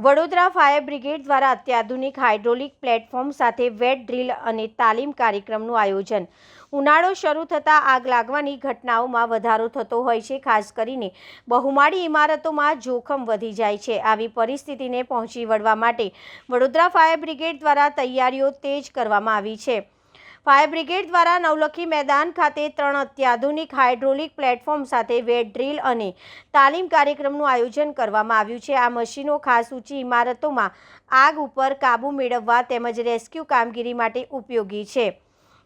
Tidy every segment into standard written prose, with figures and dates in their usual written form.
Vadodara fire brigade દ્વારા અત્યાધુનિક hydraulic platform સાથે વેટ ડ્રીલ અને તાલીમ કાર્યક્રમનું આયોજન। ઉનાળો શરૂ થતાં આગ લાગવાની ઘટનાઓમાં વધારો થતો હોય છે। ખાસ કરીને બહુમાળી ઇમારતોમાં જોખમ વધી જાય છે। આવી પરિસ્થિતિને પહોંચી વળવા માટે વડોદરા ફાયર બ્રિગેડ દ્વારા તૈયારીઓ તેજ કરવામાં આવી છે। ફાયર બ્રિગેડ દ્વારા નવલખી મેદાન ખાતે 3 અત્યાધુનિક હાઇડ્રોલિક પ્લેટફોર્મ સાથે વેટ ડ્રીલ અને તાલીમ કાર્યક્રમનું આયોજન કરવામાં આવ્યું છે। આ મશીનો ખાસ ઊંચી ઇમારતોમાં આગ ઉપર કાબૂ મેળવવા તેમજ રેસ્ક્યુ કામગીરી માટે ઉપયોગી છે।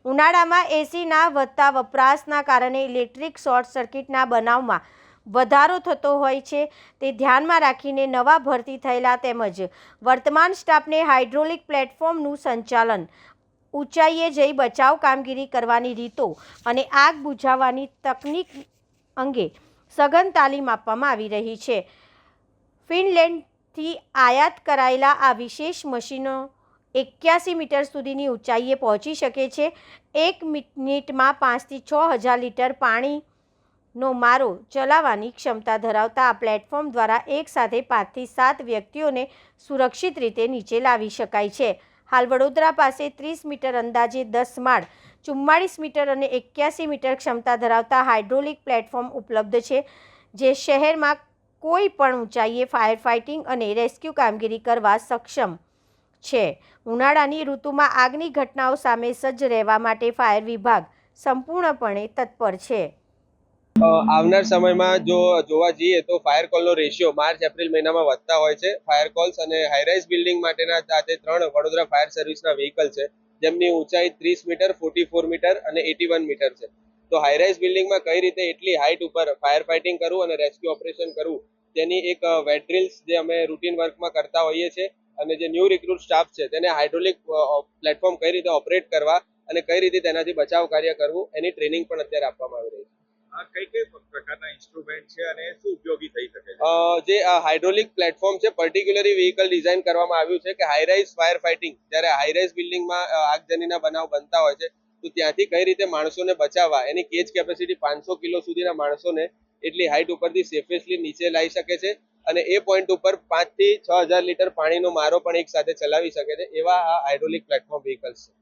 ઉનાળામાં એસીના વધતા વપરાશના કારણે ઇલેક્ટ્રિક શોર્ટ સર્કિટના બનાવમાં વધારો થતો હોય છે। તે ધ્યાનમાં રાખીને નવા ભરતી થયેલા તેમજ વર્તમાન સ્ટાફને હાઇડ્રોલિક પ્લેટફોર્મનું સંચાલન, ઊંચાઈએ જઈ બચાવ કામગીરી કરવાની રીતો અને આગ બુઝાવવાની તકનીક અંગે સઘન તાલીમ આપવામાં આવી રહી છે। ફિનલેન્ડથી આયાત કરાયેલા આ વિશેષ મશીનો 81 મીટર સુધીની ઊંચાઈએ પહોંચી શકે છે। 1 મિનિટમાં 5 થી 6,000 લીટર પાણીનો મારો ચલાવવાની ક્ષમતા ધરાવતા આ પ્લેટફોર્મ દ્વારા એકસાથે 5 થી 7 વ્યક્તિઓને સુરક્ષિત રીતે નીચે લાવી શકાય છે। હાલ વડોદરા પાસે 30 મીટર અંદાજે 10 માળ, 44 મીટર અને 81 મીટર ક્ષમતા ધરાવતા હાઇડ્રોલિક પ્લેટફોર્મ ઉપલબ્ધ છે, જે શહેરમાં કોઈ પણ ઊંચાઈએ ફાયર ફાઇટિંગ અને રેસ્ક્યુ કામગીરી કરવા સક્ષમ છે। ઉનાળાની ઋતુમાં આગની ઘટનાઓ સામે સજ્જ રહેવા માટે ફાયર વિભાગ સંપૂર્ણપણે તત્પર છે। આવનાર સમયમાં જો જોવા જઈએ તો ફાયર કોલનો રેશિયો માર્ચ-એપ્રિલ મહિનામાં વધતા હોય છે। ફાયર કોલ્સ અને હાઈરાઇઝ બિલ્ડિંગ માટેના સાથે 3 વડોદરા ફાયર સર્વિસના વ્હીકલ છે, જેમની ઊંચાઈ 30 મીટર, 44 મીટર અને 81 મીટર છે। તો હાઈરાઇઝ બિલ્ડિંગમાં કઈ રીતે એટલી હાઇટ ઉપર ફાયર ફાઇટિંગ કરવું અને રેસ્ક્યુ ઓપરેશન કરવું, તેની એક વેટ ડ્રિલ્સ જે અમે રૂટીન વર્કમાં કરતા હોઈએ છીએ અને જે ન્યૂ રિક્રુટ સ્ટાફ છે તેને હાઇડ્રોલિક પ્લેટફોર્મ કઈ રીતે ઓપરેટ કરવા અને કઈ રીતે તેનાથી બચાવ કાર્ય કરવું એની ટ્રેનિંગ પણ અત્યારે આપવામાં આવી રહી છે। કઈ પ્રકારના ઇન્સ્ટ્રુમેન્ટ છે અને શું ઉપયોગી થઈ શકે છે? જે હાઇડ્રોલિક પ્લેટફોર્મ છે, પર્ટિક્યુલરલી વ્હીકલ ડિઝાઇન કરવામાં આવ્યું છે કે હાઈરાઇઝ ફાયર ફાઇટિંગ, જ્યારે હાઈરાઇઝ બિલ્ડિંગમાં આગજનીના બનાવ બનતા હોય છે તો ત્યાંથી કઈ રીતે માણસોને બચાવવા, એની કેજ કેપેસિટી 500 કિલો સુધીના માણસોને એટલી હાઇટ ઉપરથી સેફેસ્ટલી નીચે લાવી શકે છે અને એ પોઈન્ટ ઉપર 5 થી 6,000 લીટર પાણીનો મારો પણ એક સાથે ચલાવી શકે છે, એવા આ હાઇડ્રોલિક પ્લેટફોર્મ વ્હીકલ્સ છે।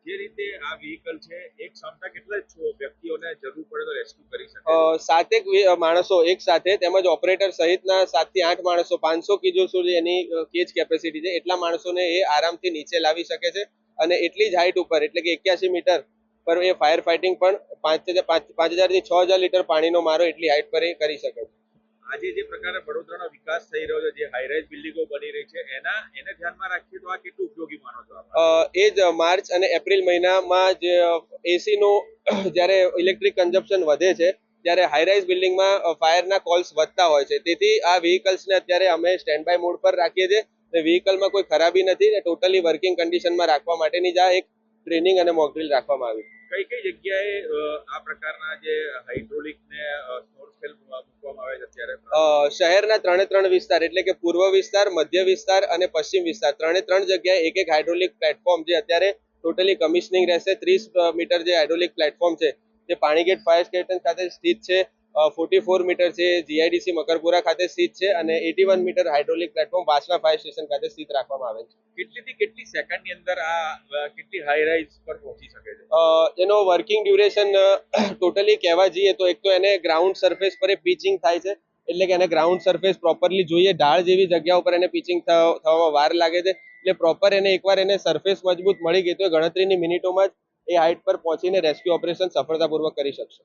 જે રીતે આ વ્હીકલ છે, એક ક્ષમતા કેટલા વ્યક્તિઓને જરૂર પડે તો રેસ્ક્યુ કરી શકે? 7 માણસો એક સાથે તેમજ ઓપરેટર સહિતના 7 થી 8 માણસો, 500 કિલો સુધી એની કેજ કેપેસિટી છે, એટલા માણસોને એ આરામથી નીચે લાવી શકે છે અને એટલી જ હાઇટ ઉપર એટલે કે 81 મીટર પર એ ફાયર ફાઇટિંગ પણ 5,000 થી 6,000 લીટર પાણીનો મારો એટલી હાઇટ પર એ કરી શકે છે। આજે જે પ્રકારે વડોદરાનો વિકાસ થઈ રહ્યો છે, જે હાઈરાઇઝ બિલ્ડિંગો બની રહી છે, એને ધ્યાનમાં રાખીએ તો આ કેટલું ઉપયોગી માનો છો આપ? એ જ માર્ચ અને એપ્રિલ મહિનામાં જે એસીનું જ્યારે ઇલેક્ટ્રિક કન્ઝપ્શન વધે છે ત્યારે હાઈરાઇઝ બિલ્ડિંગમાં ફાયરના કોલ્સ વધતા હોય છે, તેથી આ વ્હીકલ્સને અત્યારે અમે સ્ટેન્ડ બાય મોડ પર રાખીએ છીએ। વ્હીકલમાં કોઈ ખરાબી નથી, ટોટલી વર્કિંગ કન્ડિશનમાં રાખવા માટેની જ આ એક ટ્રેનિંગ અને મોક ડ્રીલ રાખવામાં આવી છે। કઈ જગ્યાએ આ પ્રકારના જે હાઇડ્રોલિક ને સ્મોલ સ્કેલ મૂકવામાં આવે છે અત્યારે? શહેરના 3 વિસ્તાર એટલે કે પૂર્વ વિસ્તાર, મધ્ય વિસ્તાર અને પશ્ચિમ વિસ્તાર, 3 જગ્યાએ એક હાઇડ્રોલિક પ્લેટફોર્મ જે અત્યારે ટોટલી કમિશનિંગ રહેશે। 30 મીટર જે હાઇડ્રોલિક પ્લેટફોર્મ છે જે પાણીગેટ ફાયર સ્ટેશન ખાતે સ્થિત છે, 44 મીટર છે જીઆઈડીસી મકરપુરા ખાતે સ્થિત છે અને 81 metre hydraulic platform Vasna fire station ખાતે સ્થિત રાખવામાં આવે છે। કેટલીથી કેટલી સેકન્ડની અંદર આ કેટલી હાઈ રાઇઝ પર પહોંચી શકે છે? એનો વર્કિંગ ડ્યુરેશન ટોટલી કહેવા જઈએ તો એક તો એને ગ્રાઉન્ડ સરફેસ પર એ પિચિંગ થાય છે, એટલે કે એને ગ્રાઉન્ડ સરફેસ પ્રોપરલી જોઈએ, ઢાળ જેવી જગ્યા ઉપર એને પિચિંગ થવામાં વાર લાગે છે, એટલે પ્રોપર એને એકવાર એને સરફેસ મજબૂત મળી ગઈ તો ગણતરીની મિનિટોમાં જ એ હાઇટ પર પહોંચીને રેસ્ક્યુ ઓપરેશન સફળતાપૂર્વક કરી શકશે।